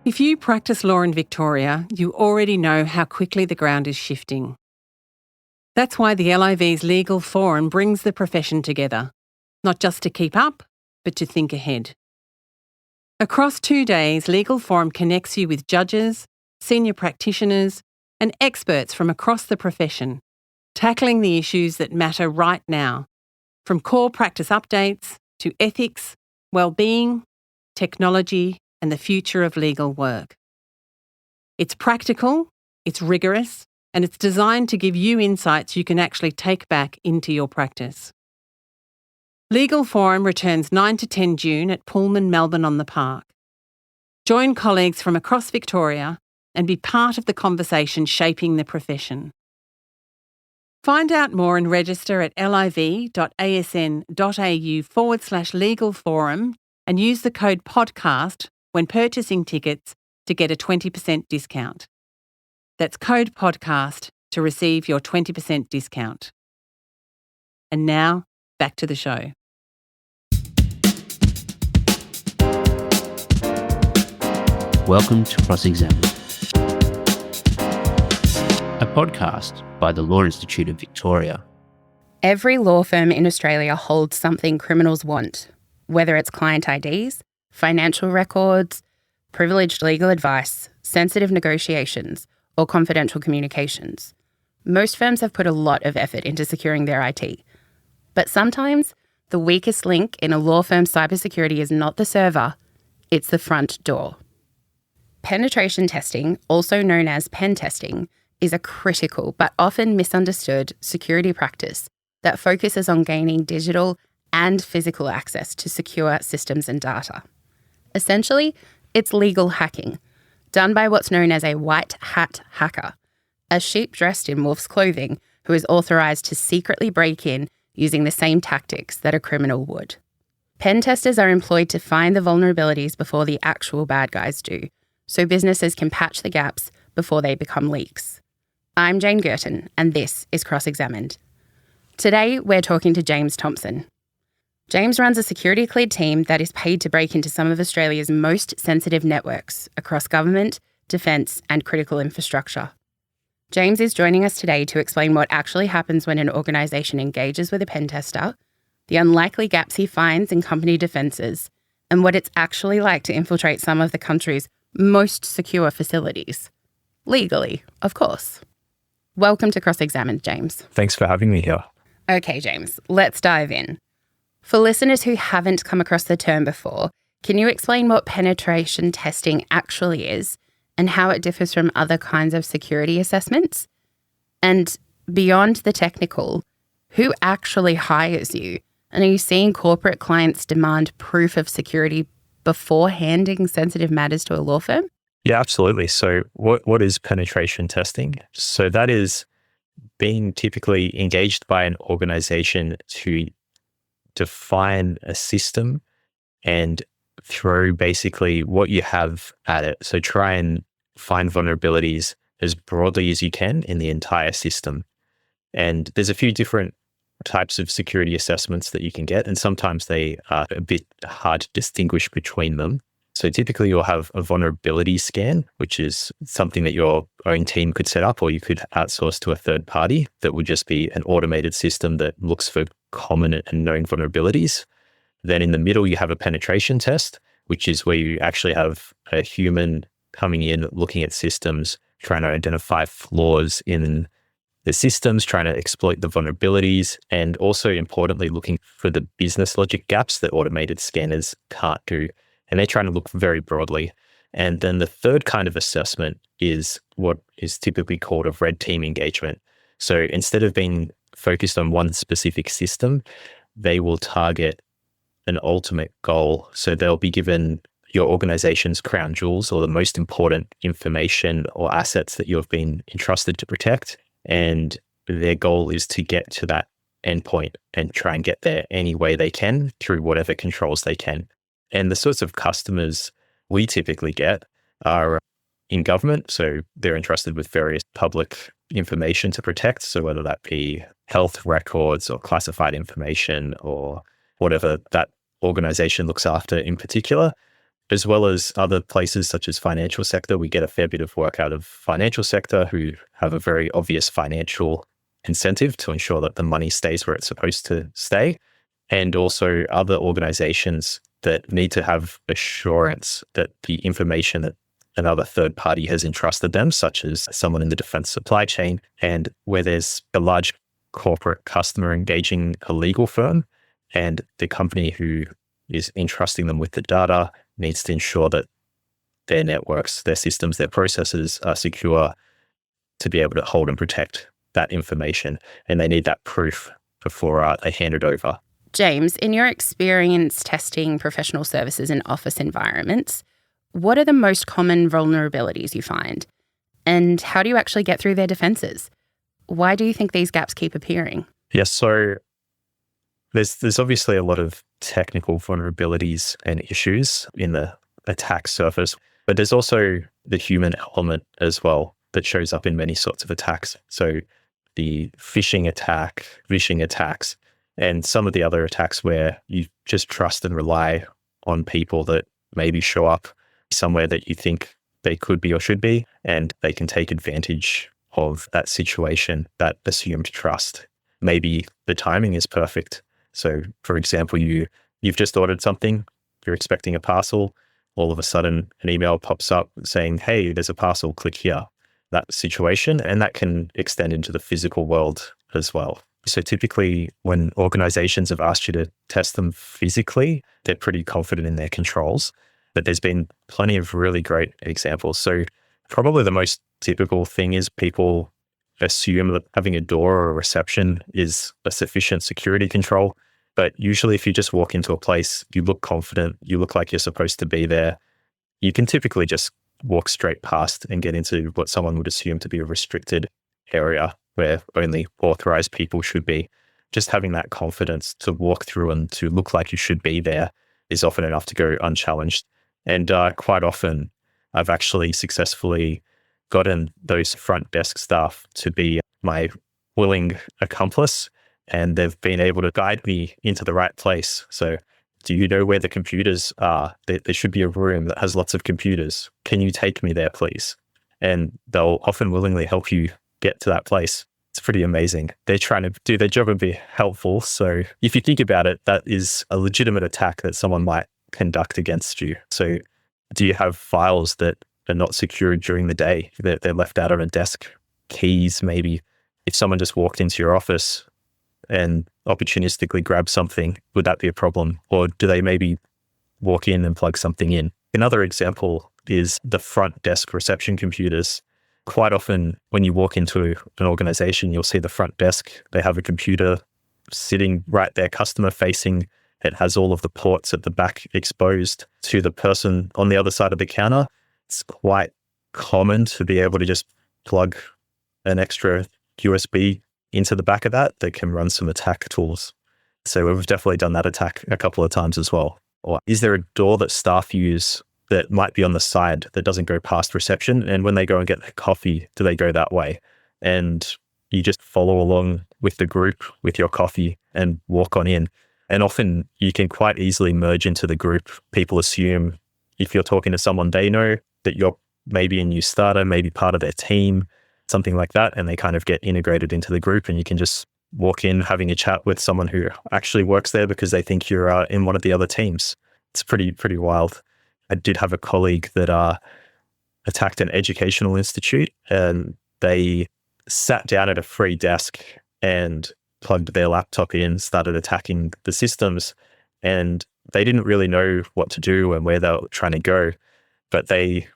If you practice law in Victoria, you already know how quickly the ground is shifting. That's why the LIV's Legal Forum brings the profession together, not just to keep up, but to think ahead. Across 2 days, Legal Forum connects you with judges, senior practitioners, and experts from across the profession, tackling the issues that matter right now, from core practice updates to ethics, well-being, technology, and the future of legal work. It's practical, it's rigorous, and it's designed to give you insights you can actually take back into your practice. Legal Forum returns 9 to 10 June at Pullman, Melbourne on the Park. Join colleagues from across Victoria and be part of the conversation shaping the profession. Find out more and register at liv.asn.au/legal forum and use the code PODCAST when purchasing tickets to get a 20% discount. That's code PODCAST to receive your 20% discount. And now, back to the show. Welcome to Cross-Examined, a podcast by the Law Institute of Victoria. Every law firm in Australia holds something criminals want, whether it's client IDs, financial records, privileged legal advice, sensitive negotiations, or confidential communications. Most firms have put a lot of effort into securing their IT. But sometimes, the weakest link in a law firm's cybersecurity is not the server, it's the front door. Penetration testing, also known as pen testing, is a critical but often misunderstood security practice that focuses on gaining digital and physical access to secure systems and data. Essentially, it's legal hacking, done by what's known as a white hat hacker, a sheep dressed in wolf's clothing who is authorised to secretly break in using the same tactics that a criminal would. Pen testers are employed to find the vulnerabilities before the actual bad guys do, so businesses can patch the gaps before they become leaks. I'm Jayne Gurton, and this is Cross-Examined. Today, we're talking to James Thompson. James runs a security-cleared team that is paid to break into some of Australia's most sensitive networks across government, defence, and critical infrastructure. James is joining us today to explain what actually happens when an organisation engages with a pen tester, the unlikely gaps he finds in company defences, and what it's actually like to infiltrate some of the country's most secure facilities. Legally, of course. Welcome to Cross-Examined, James. Thanks for having me here. Okay, James, let's dive in. For listeners who haven't come across the term before, can you explain what penetration testing actually is and how it differs from other kinds of security assessments? And beyond the technical, who actually hires you? And are you seeing corporate clients demand proof of security before handing sensitive matters to a law firm? Yeah, absolutely. So what is penetration testing? So that is being typically engaged by an organization to define a system and throw basically what you have at it. So try and find vulnerabilities as broadly as you can in the entire system. And there's a few different types of security assessments that you can get, and sometimes they are a bit hard to distinguish between them. So typically you'll have a vulnerability scan, which is something that your own team could set up, or you could outsource to a third party that would just be an automated system that looks for common and known vulnerabilities. Then in the middle, you have a penetration test, which is where you actually have a human coming in, looking at systems, trying to identify flaws in the systems, trying to exploit the vulnerabilities, and also importantly, looking for the business logic gaps that automated scanners can't do. And they're trying to look very broadly. And then the third kind of assessment is what is typically called a red team engagement. So instead of being focused on one specific system, they will target an ultimate goal. So they'll be given your organization's crown jewels, or the most important information or assets that you've been entrusted to protect. And their goal is to get to that endpoint and try and get there any way they can through whatever controls they can. And the sorts of customers we typically get are in government. So they're entrusted with various public information to protect. So whether that be health records or classified information or whatever that organization looks after in particular. as well as other places such as financial sector. We get a fair bit of work out of financial sector who have a very obvious financial incentive to ensure that the money stays where it's supposed to stay. And also other organizations that need to have assurance that the information that another third party has entrusted them, such as someone in the defense supply chain, and where there's a large corporate customer engaging a legal firm, and the company who is entrusting them with the data needs to ensure that their networks, their systems, their processes are secure to be able to hold and protect that information. And they need that proof before they hand it over. James, in your experience testing professional services in office environments, what are the most common vulnerabilities you find? And how do you actually get through their defenses? Why do you think these gaps keep appearing? Yes, so there's obviously a lot of technical vulnerabilities and issues in the attack surface, but there's also the human element as well that shows up in many sorts of attacks. So the phishing attacks, and some of the other attacks where you just trust and rely on people that maybe show up somewhere that you think they could be or should be, and they can take advantage of that situation, that assumed trust. Maybe the timing is perfect. So, for example, you've just ordered something, you're expecting a parcel, all of a sudden an email pops up saying, hey, there's a parcel, click here. That situation, and that can extend into the physical world as well. So typically when organizations have asked you to test them physically, they're pretty confident in their controls, but there's been plenty of really great examples. So probably the most typical thing is people assume that having a door or a reception is a sufficient security control. But usually if you just walk into a place, you look confident, you look like you're supposed to be there, you can typically just walk straight past and get into what someone would assume to be a restricted area where only authorized people should be. Just having that confidence to walk through and to look like you should be there is often enough to go unchallenged. And quite often, I've actually successfully gotten those front desk staff to be my willing accomplice, and they've been able to guide me into the right place. So, do you know where the computers are? There should be a room that has lots of computers. Can you take me there, please? And they'll often willingly help you get to that place. It's pretty amazing. They're trying to do their job and be helpful. So if you think about it, that is a legitimate attack that someone might conduct against you. So do you have files that are not secured during the day? They're left out on a desk, keys maybe. If someone just walked into your office and opportunistically grab something, would that be a problem? Or do they maybe walk in and plug something in? Another example is the front desk reception computers. Quite often when you walk into an organization, you'll see the front desk. They have a computer sitting right there, customer facing. It has all of the ports at the back exposed to the person on the other side of the counter. It's quite common to be able to just plug an extra USB into the back of that can run some attack tools. So we've definitely done that attack a couple of times as well. Or is there a door that staff use that might be on the side that doesn't go past reception? And when they go and get their coffee, do they go that way? And you just follow along with the group with your coffee and walk on in. And often you can quite easily merge into the group. People assume if you're talking to someone they know that you're maybe a new starter, maybe part of their team, something like that. And they kind of get integrated into the group, and you can just walk in having a chat with someone who actually works there because they think you're in one of the other teams. It's pretty wild. I did have a colleague that attacked an educational institute, and they sat down at a free desk and plugged their laptop in, started attacking the systems, and they didn't really know what to do and where they were trying to go, but they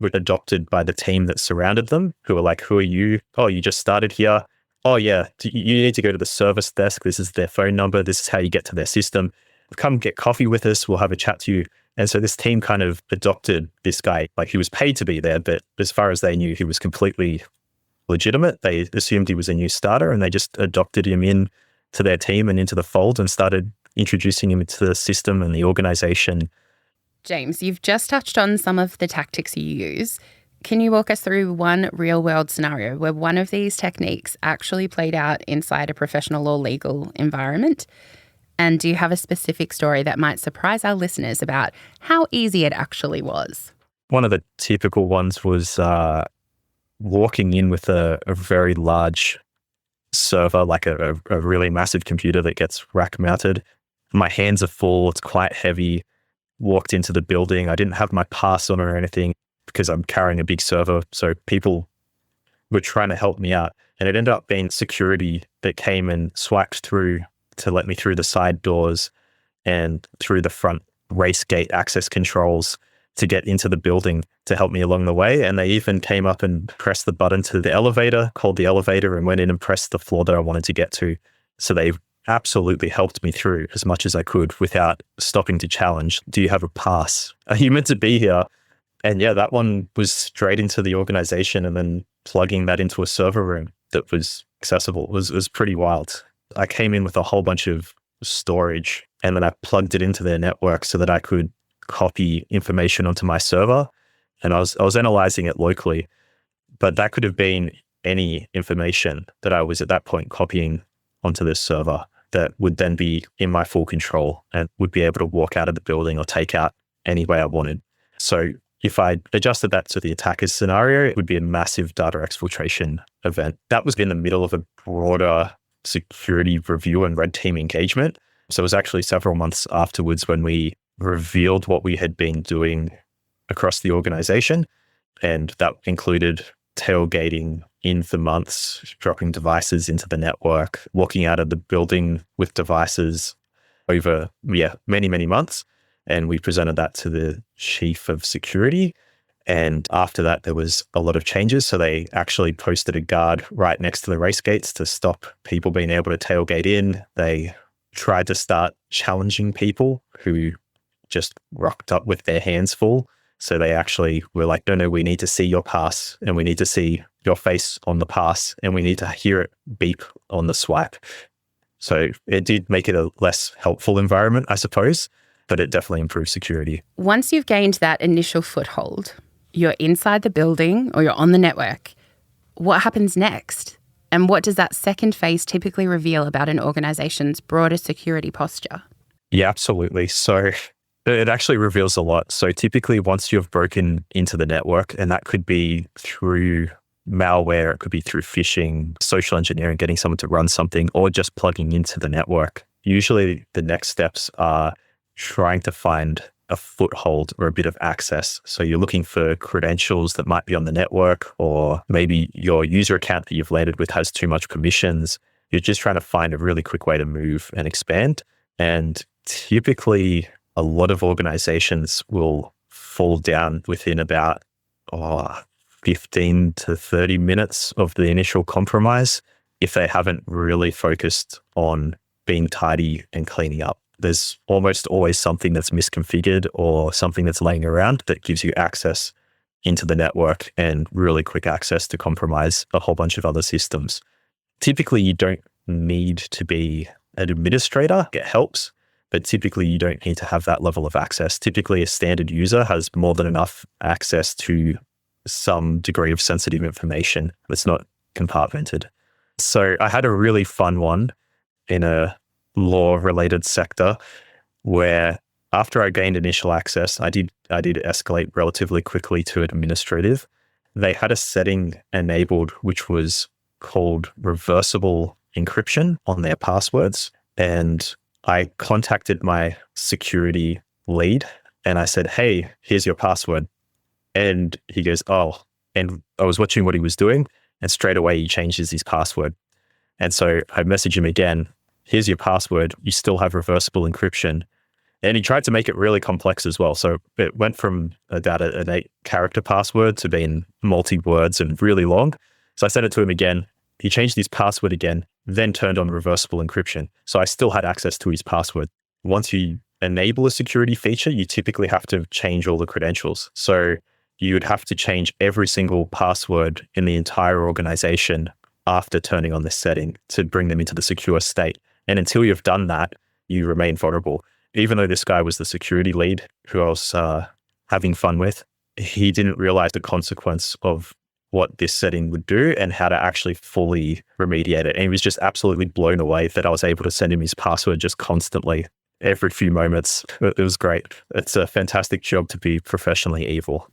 were adopted by the team that surrounded them, who were like, who are you? Oh, you just started here. Oh yeah, you need to go to the service desk. This is their phone number. This is how you get to their system. Come get coffee with us. We'll have a chat to you. And so this team kind of adopted this guy. Like, he was paid to be there, but as far as they knew, he was completely legitimate. They assumed he was a new starter, and they just adopted him in to their team and into the fold and started introducing him into the system and the organization. James, you've just touched on some of the tactics you use. Can you walk us through one real-world scenario where one of these techniques actually played out inside a professional or legal environment? And do you have a specific story that might surprise our listeners about how easy it actually was? One of the typical ones was walking in with a very large server, like a really massive computer that gets rack mounted. My hands are full. It's quite heavy. Walked into the building. I didn't have my pass on or anything because I'm carrying a big server. So people were trying to help me out. And it ended up being security that came and swiped through to let me through the side doors and through the front race gate access controls to get into the building to help me along the way. And they even came up and pressed the button to the elevator, called the elevator, and went in and pressed the floor that I wanted to get to. So they absolutely helped me through as much as I could without stopping to challenge, do you have a pass? Are you meant to be here? And yeah, that one was straight into the organization and then plugging that into a server room that was accessible. It was pretty wild. I came in with a whole bunch of storage and then I plugged it into their network so that I could copy information onto my server. And I was analyzing it locally, but that could have been any information that I was at that point copying onto this server that would then be in my full control and would be able to walk out of the building or take out any way I wanted. So if I adjusted that to the attacker's scenario, it would be a massive data exfiltration event. That was in the middle of a broader security review and red team engagement. So it was actually several months afterwards when we revealed what we had been doing across the organization. And that included tailgating in for months, dropping devices into the network, walking out of the building with devices over, many, many months. And we presented that to the chief of security. And after that, there was a lot of changes. So they actually posted a guard right next to the race gates to stop people being able to tailgate in. They tried to start challenging people who just rocked up with their hands full. So they actually were like, no, we need to see your pass and we need to see your face on the pass and we need to hear it beep on the swipe. So it did make it a less helpful environment, I suppose, but it definitely improved security. Once you've gained that initial foothold, you're inside the building or you're on the network. What happens next? And what does that second phase typically reveal about an organization's broader security posture? Yeah, absolutely. So it actually reveals a lot. So typically once you've broken into the network, and that could be through malware, it could be through phishing, social engineering, getting someone to run something, or just plugging into the network. Usually the next steps are trying to find a foothold or a bit of access. So you're looking for credentials that might be on the network, or maybe your user account that you've landed with has too much permissions. You're just trying to find a really quick way to move and expand. And typically a lot of organizations will fall down within about 15 to 30 minutes of the initial compromise if they haven't really focused on being tidy and cleaning up. There's almost always something that's misconfigured or something that's laying around that gives you access into the network and really quick access to compromise a whole bunch of other systems. Typically, you don't need to be an administrator. It helps, but typically you don't need to have that level of access. Typically, a standard user has more than enough access to some degree of sensitive information that's not compartmented. So I had a really fun one in a law-related sector where after I gained initial access, I did escalate relatively quickly to administrative. They had a setting enabled which was called reversible encryption on their passwords. And I contacted my security lead and I said, hey, here's your password. And he goes, oh, and I was watching what he was doing and straight away he changes his password. And so I messaged him again, here's your password. You still have reversible encryption. And he tried to make it really complex as well. So it went from about an 8-character password to being multi-words and really long. So I sent it to him again. He changed his password again, then turned on reversible encryption. So I still had access to his password. Once you enable a security feature, you typically have to change all the credentials. So you would have to change every single password in the entire organization after turning on this setting to bring them into the secure state. And until you've done that, you remain vulnerable. Even though this guy was the security lead who I was having fun with, he didn't realize the consequence of what this setting would do and how to actually fully remediate it. And he was just absolutely blown away that I was able to send him his password just constantly, every few moments. It was great. It's a fantastic job to be professionally evil.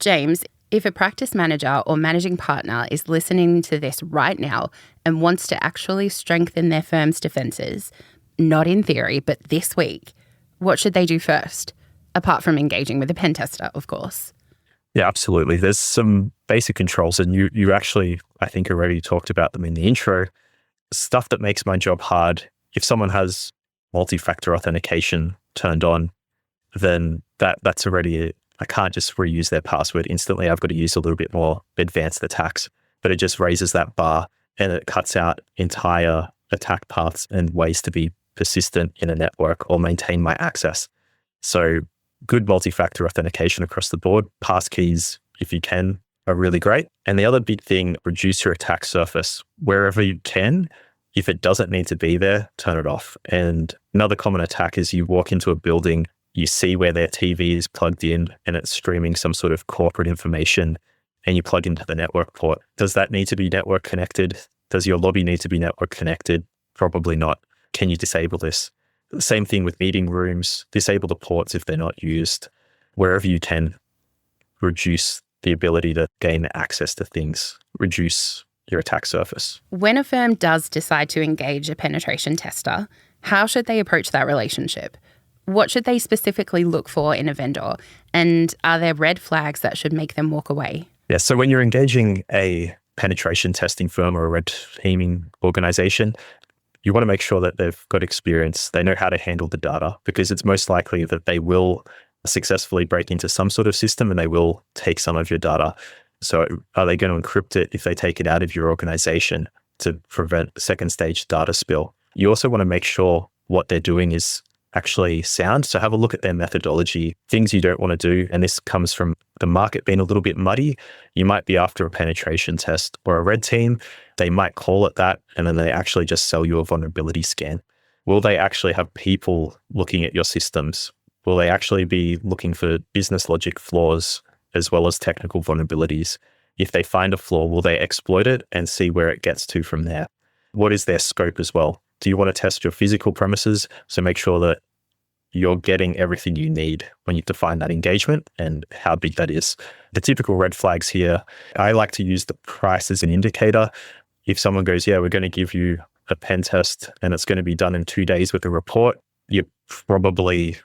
James, if a practice manager or managing partner is listening to this right now and wants to actually strengthen their firm's defences, not in theory, but this week, what should they do first? Apart from engaging with a pen tester, of course. Yeah, absolutely. There's some basic controls, and you actually, I think, already talked about them in the intro. Stuff that makes my job hard. If someone has multi-factor authentication turned on, then that's already I can't just reuse their password instantly. I've got to use a little bit more advanced attacks, but it just raises that bar and it cuts out entire attack paths and ways to be persistent in a network or maintain my access. So good multi-factor authentication across the board. Passkeys, if you can, are really great. And the other big thing, reduce your attack surface wherever you can. If it doesn't need to be there, turn it off. And another common attack is you walk into a building, you see where their TV is plugged in and it's streaming some sort of corporate information, and you plug into the network port. Does that need to be network connected? Does your lobby need to be network connected? Probably not. Can you disable this? Same thing with meeting rooms. Disable the ports if they're not used. Wherever you can, reduce the ability to gain access to things. Reduce your attack surface. When a firm does decide to engage a penetration tester, how should they approach that relationship? What should they specifically look for in a vendor? And are there red flags that should make them walk away? Yeah, so when you're engaging a penetration testing firm or a red teaming organization, you want to make sure that they've got experience, they know how to handle the data, because it's most likely that they will successfully break into some sort of system and they will take some of your data. So are they going to encrypt it if they take it out of your organization to prevent second stage data spill? You also want to make sure what they're doing is actually sound. So have a look at their methodology, things you don't want to do. And this comes from the market being a little bit muddy. You might be after a penetration test or a red team. They might call it that, and then they actually just sell you a vulnerability scan. Will they actually have people looking at your systems? Will they actually be looking for business logic flaws as well as technical vulnerabilities? If they find a flaw, will they exploit it and see where it gets to from there? What is their scope as well? Do you want to test your physical premises? So make sure that you're getting everything you need when you define that engagement and how big that is. The typical red flags here, I like to use the price as an indicator. If someone goes, yeah, we're going to give you a pen test and it's going to be done in 2 days with a report, you're probably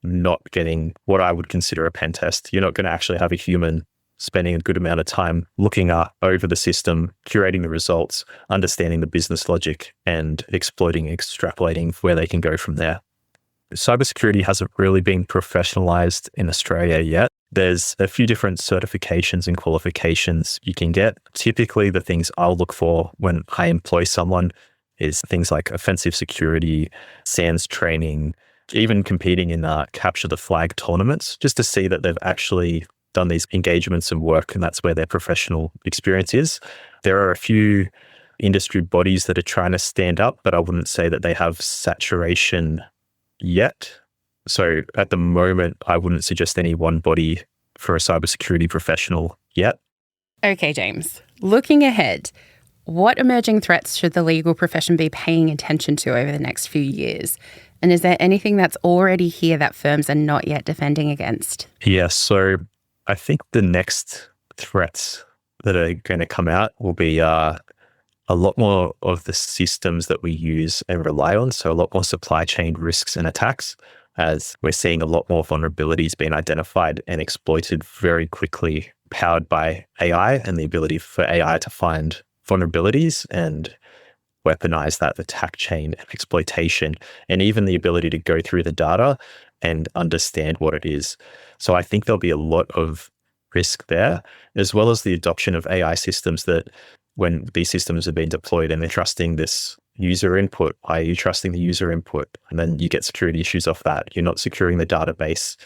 not getting what I would consider a pen test. You're not going to actually have a human spending a good amount of time looking over the system, curating the results, understanding the business logic, and exploiting, extrapolating where they can go from there. Cybersecurity hasn't really been professionalized in Australia yet. There's a few different certifications and qualifications you can get. Typically, the things I'll look for when I employ someone is things like offensive security, SANS training, even competing in capture the flag tournaments, just to see that they've actually done these engagements and work, and that's where their professional experience is. There are a few industry bodies that are trying to stand up, but I wouldn't say that they have saturation yet. So at the moment, I wouldn't suggest any one body for a cybersecurity professional yet. Okay, James. Looking ahead, what emerging threats should the legal profession be paying attention to over the next few years? And is there anything that's already here that firms are not yet defending against? Yeah, so I think the next threats that are going to come out will be a lot more of the systems that we use and rely on. So a lot more supply chain risks and attacks, as we're seeing a lot more vulnerabilities being identified and exploited very quickly, powered by AI and the ability for AI to find vulnerabilities and weaponize that attack chain and exploitation, and even the ability to go through the data and understand what it is. So I think there'll be a lot of risk there, as well as the adoption of AI systems that when these systems have been deployed and they're trusting this user input, are you trusting the user input? And then you get security issues off that. You're not securing the database.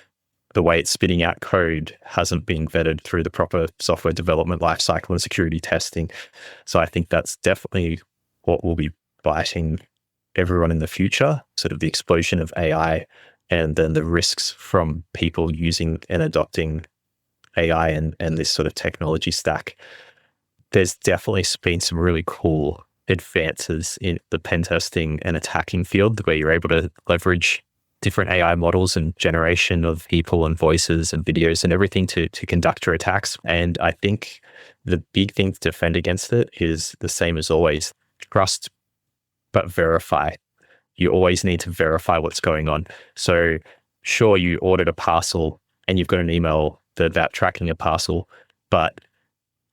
The way it's spitting out code hasn't been vetted through the proper software development lifecycle and security testing. So I think that's definitely what will be biting everyone in the future, sort of the explosion of AI and then the risks from people using and adopting AI and this sort of technology stack. there's definitely been some really cool advances in the pen testing and attacking field where you're able to leverage different AI models and generation of people and voices and videos and everything to conduct your attacks. And I think the big thing to defend against it is the same as always: trust, but verify. You always need to verify what's going on. So sure, you ordered a parcel and you've got an email that tracking a parcel, but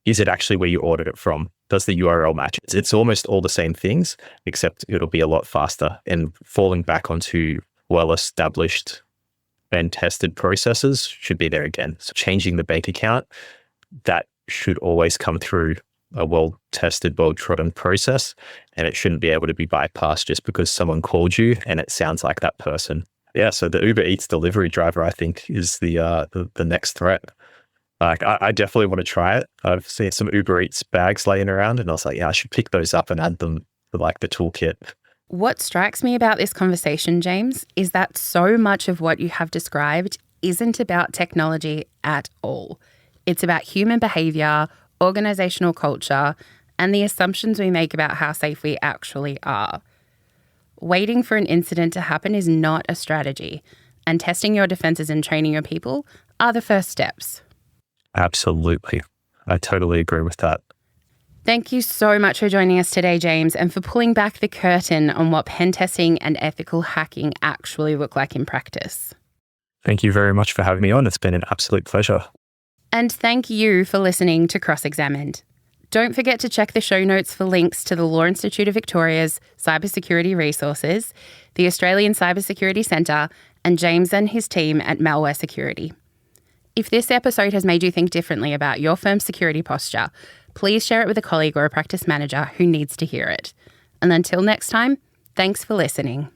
is it actually where you ordered it from? Does the URL match? It's almost all the same things, except it'll be a lot faster. And falling back onto well-established and tested processes should be there again. So changing the bank account, that should always come through a well-tested, well-trodden process, and it shouldn't be able to be bypassed just because someone called you and it sounds like that person. Yeah, so the Uber Eats delivery driver, I think, is the next threat. Like, I definitely want to try it. I've seen some Uber Eats bags laying around, and I was like, yeah, I should pick those up and add them to like the toolkit. What strikes me about this conversation, James, is that so much of what you have described isn't about technology at all. It's about human behaviour, organisational culture, and the assumptions we make about how safe we actually are. Waiting for an incident to happen is not a strategy, and testing your defences and training your people are the first steps. Absolutely. I totally agree with that. Thank you so much for joining us today, James, and for pulling back the curtain on what pen testing and ethical hacking actually look like in practice. Thank you very much for having me on. It's been an absolute pleasure. And thank you for listening to Cross-Examined. Don't forget to check the show notes for links to the Law Institute of Victoria's cybersecurity resources, the Australian Cybersecurity Centre, and James and his team at Malware Security. If this episode has made you think differently about your firm's security posture, please share it with a colleague or a practice manager who needs to hear it. And until next time, thanks for listening.